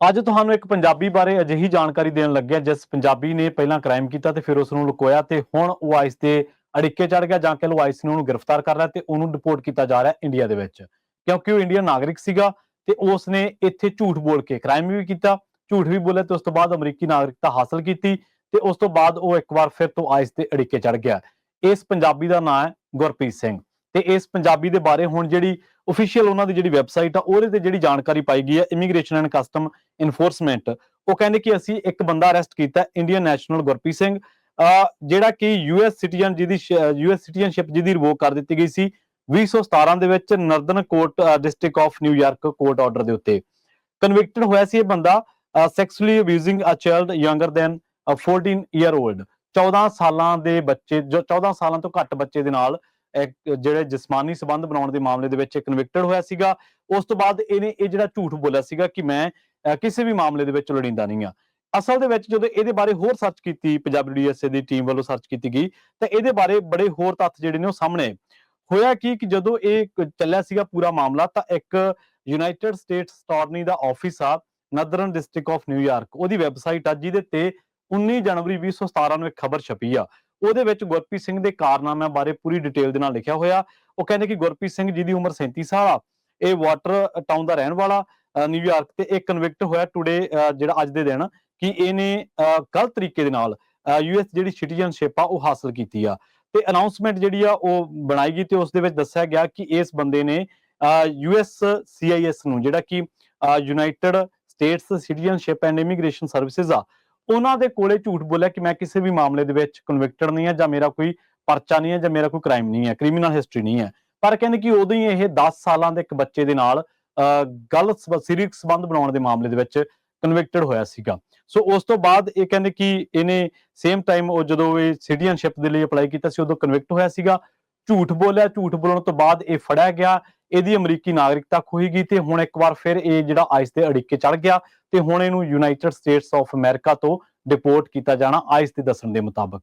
ਅੱਜ ਤੁਹਾਨੂੰ ਇੱਕ ਪੰਜਾਬੀ ਬਾਰੇ ਅਜਿਹੀ ਜਾਣਕਾਰੀ ਦੇਣ ਲੱਗਿਆ ਜਿਸ ਪੰਜਾਬੀ ਨੇ ਪਹਿਲਾਂ ਕ੍ਰਾਈਮ ਕੀਤਾ ਤੇ ਫਿਰ ਉਸ ਨੂੰ ਲੁਕੋਇਆ ਤੇ ਹੁਣ ਉਹ ਆਈਸ ਦੇ ਅੜਿੱਕੇ ਚੜ ਗਿਆ ਜਾਂ ਕਹ ਲਓ ਆਈਸ ਨੇ ਉਹਨੂੰ ਗ੍ਰਿਫਤਾਰ ਕਰ ਲਿਆ ਤੇ ਉਹਨੂੰ ਡਿਪੋਰਟ ਕੀਤਾ ਜਾ ਰਿਹਾ ਇੰਡੀਆ ਦੇ ਵਿੱਚ ਕਿਉਂਕਿ ਉਹ ਇੰਡੀਅਨ ਨਾਗਰਿਕ ਸੀਗਾ ਤੇ ਉਸ ਨੇ ਇੱਥੇ ਝੂਠ ਬੋਲ ਕੇ ਕ੍ਰਾਈਮ ਵੀ ਕੀਤਾ, ਝੂਠ ਵੀ ਬੋਲਿਆ ਤੇ ਉਸ ਤੋਂ ਬਾਅਦ ਅਮਰੀਕੀ ਨਾਗਰਿਕਤਾ ਹਾਸਲ ਕੀਤੀ ਤੇ ਉਸ ਤੋਂ ਬਾਅਦ ਉਹ ਇੱਕ ਵਾਰ ਫਿਰ ਤੋਂ ਆਈਸ ਦੇ ਅੜਿੱਕੇ ਚੜ ਗਿਆ। ਇਸ ਪੰਜਾਬੀ ਦਾ ਨਾਮ ਹੈ ਗੁਰਪ੍ਰੀਤ ਸਿੰਘ ਤੇ ਇਸ ਪੰਜਾਬੀ ਦੇ ਬਾਰੇ ਹੁਣ ਜਿਹੜੀ official ਉਹਨਾਂ ਦੀ ਜਿਹੜੀ ਵੈਬਸਾਈਟ ਆ ਉਹਦੇ ਤੇ ਜਿਹੜੀ ਜਾਣਕਾਰੀ ਪਾਈ ਗਈ ਹੈ ਇਮੀਗ੍ਰੇਸ਼ਨ ਐਂਡ ਕਸਟਮ ਇਨਫੋਰਸਮੈਂਟ। ਉਹ ਕਹਿੰਦੇ ਕਿ ਅਸੀਂ ਇੱਕ ਬੰਦਾ ਅਰੈਸਟ ਕੀਤਾ ਇੰਡੀਅਨ ਨੈਸ਼ਨਲ ਗੁਰਪ੍ਰੀਤ ਸਿੰਘ ਜਿਹੜਾ ਕਿ ਯੂਐਸ ਸਿਟੀਜ਼ਨ ਜਿਹਦੀ ਯੂਐਸ ਸਿਟੀਜ਼ਨਸ਼ਿਪ ਜਿਹਦੀ ਰਿਵੋਕ ਕਰ ਦਿੱਤੀ ਗਈ ਸੀ 2017 ਦੇ ਵਿੱਚ northern court district of New York court order ਦੇ ਉੱਤੇ ਕਨਵਿਕਟਡ ਹੋਇਆ ਸੀ। ਇਹ ਬੰਦਾ sexually abusing a child younger than 14 year old 14 ਸਾਲਾਂ ਦੇ ਬੱਚੇ ਜੋ 14 ਸਾਲਾਂ ਤੋਂ ਘੱਟ ਬੱਚੇ ਦੇ ਨਾਲ ਜਿਹੜੇ ਜਿਸਮਾਨੀ ਸਬੰਧ ਬਣਾਉਣ ਦੇ ਮਾਮਲੇ ਦੇ ਵਿੱਚ ਕਨਵਿਕਟਡ ਹੋਇਆ ਸੀਗਾ। ਉਸ ਤੋਂ ਬਾਅਦ ਇਹਨੇ ਇਹ ਜਿਹੜਾ ਝੂਠ ਬੋਲਿਆ ਸੀਗਾ ਕਿ ਮੈਂ ਕਿਸੇ ਵੀ ਮਾਮਲੇ ਦੇ ਵਿੱਚ ਲੋੜੀਂਦਾ ਨਹੀਂ ਆ। ਅਸਲ ਦੇ ਵਿੱਚ ਜਦੋਂ ਇਹਦੇ ਬਾਰੇ ਹੋਰ ਸਰਚ ਕੀਤੀ ਪੰਜਾਬੀ ਡੀਐਸਏ ਦੀ ਟੀਮ ਵੱਲੋਂ ਸਰਚ ਕੀਤੀ ਗਈ ਤਾਂ ਇਹਦੇ ਬਾਰੇ ਬੜੇ ਹੋਰ ਤੱਥ ਜਿਹੜੇ ਨੇ ਉਹ ਸਾਹਮਣੇ ਹੋਇਆ ਕਿ ਜਦੋਂ ਇਹ ਚੱਲਿਆ ਸੀਗਾ ਪੂਰਾ ਮਾਮਲਾ ਤਾਂ ਇੱਕ ਯੂਨਾਈਟਿਡ ਸਟੇਟਸ ਅਟਾਰਨੀ ਦਾ ਆਫਿਸ ਆ ਨਦਰਨ ਡਿਸਟ੍ਰਿਕਟ ਆਫ ਨਿਊਯਾਰਕ ਉਹਦੀ ਵੈਬਸਾਈਟ ਆ ਜਿਹਦੇ ਤੇ 19 ਜਨਵਰੀ 2017 ਨੂੰ ਇੱਕ ਖਬਰ ਛਪੀ ਆ। ਉਹਦੇ ਵਿੱਚ ਗੁਰਪ੍ਰੀਤ ਸਿੰਘ ਦੇ ਕਾਰਨਾਮਿਆਂ ਬਾਰੇ ਪੂਰੀ ਡਿਟੇਲ ਦੇ ਨਾਲ ਲਿਖਿਆ ਹੋਇਆ। ਉਹ ਕਹਿੰਦੇ ਕਿ ਗੁਰਪ੍ਰੀਤ ਸਿੰਘ ਜਿਹਦੀ ਉਮਰ 37 ਸਾਲ ਆ, ਇਹ ਵਾਟਰ ਟਾਊਨ ਦਾ ਰਹਿਣ ਵਾਲਾ ਨਿਊਯਾਰਕ ਤੇ ਇਹ ਕਨਵਿਕਟ ਹੋਇਆ ਟੁਡੇ ਜਿਹੜਾ ਅੱਜ ਦੇ ਦਿਨ ਕਿ ਇਹਨੇ ਗਲਤ ਤਰੀਕੇ ਦੇ ਨਾਲ ਯੂਐਸ ਜਿਹੜੀ ਸਿਟੀਜ਼ਨਸ਼ਿਪ ਆ ਉਹ ਹਾਸਲ ਕੀਤੀ ਆ ਤੇ ਅਨਾਉਂਸਮੈਂਟ ਜਿਹੜੀ ਆ ਉਹ ਬਣਾਈ ਗਈ ਤੇ ਉਸ ਦੇ ਵਿੱਚ ਦੱਸਿਆ ਗਿਆ ਕਿ ਇਸ ਬੰਦੇ ਨੇ ਯੂਐਸ ਸੀਆਈਐਸ ਨੂੰ ਜਿਹੜਾ ਕਿ United States citizenship and immigration services ਆ ਉਹਨਾਂ ਦੇ ਕੋਲੇ ਝੂਠ ਬੋਲਿਆ ਕਿ ਮੈਂ ਕਿਸੇ ਵੀ ਮਾਮਲੇ ਦੇ ਵਿੱਚ ਕਨਵਿਕਟਡ ਨਹੀਂ ਹੈ ਜਾਂ ਮੇਰਾ ਕੋਈ ਪਰਚਾ ਨਹੀਂ ਹੈ ਜਾਂ ਮੇਰਾ ਕੋਈ ਕ੍ਰਾਈਮ ਨਹੀਂ ਹੈ, ਕ੍ਰਿਮੀਨਲ ਹਿਸਟਰੀ ਨਹੀਂ ਹੈ। ਪਰ ਕਹਿੰਦੇ ਕਿ ਉਦੋਂ ਹੀ ਇਹ 10 ਸਾਲਾਂ ਦੇ ਇੱਕ ਬੱਚੇ ਦੇ ਨਾਲ ਗਲਤ ਸਰੀਰਕ ਸੰਬੰਧ ਬਣਾਉਣ ਦੇ ਮਾਮਲੇ ਦੇ ਵਿੱਚ ਕਨਵਿਕਟਡ ਹੋਇਆ ਸੀਗਾ। ਸੋ ਉਸ ਤੋਂ ਬਾਅਦ ਇਹ ਕਹਿੰਦੇ ਕਿ ਇਹਨੇ ਸੇਮ ਟਾਈਮ ਉਹ ਜਦੋਂ ਇਹ ਸਿਟੀਜ਼ਨਸ਼ਿਪ ਦੇ ਲਈ ਅਪਲਾਈ ਕੀਤਾ ਸੀ ਉਦੋਂ ਕਨਵਿਕਟ ਹੋਇਆ ਸੀਗਾ। ਝੂਠ ਬੋਲਿਆ, ਝੂਠ ਬੋਲਣ ਤੋਂ ਬਾਅਦ ਇਹ ਫੜਿਆ ਗਿਆ, ਇਹਦੀ ਅਮਰੀਕੀ ਨਾਗਰਿਕਤਾ ਖੋਈ ਗਈ ਤੇ ਹੁਣ ਇੱਕ ਵਾਰ ਫਿਰ ਇਹ ਜਿਹੜਾ ਆਈਸ ਦੇ ਅੜਿੱਕੇ ਚੜ ਗਿਆ ਤੇ ਹੁਣ ਇਹਨੂੰ ਯੂਨਾਈਟਿਡ ਸਟੇਟਸ ਆਫ ਅਮਰੀਕਾ ਤੋਂ ਡਿਪੋਰਟ ਕੀਤਾ ਜਾਣਾ ਆਈਸ ਦੇ ਦੱਸਣ ਦੇ ਮੁਤਾਬਕ।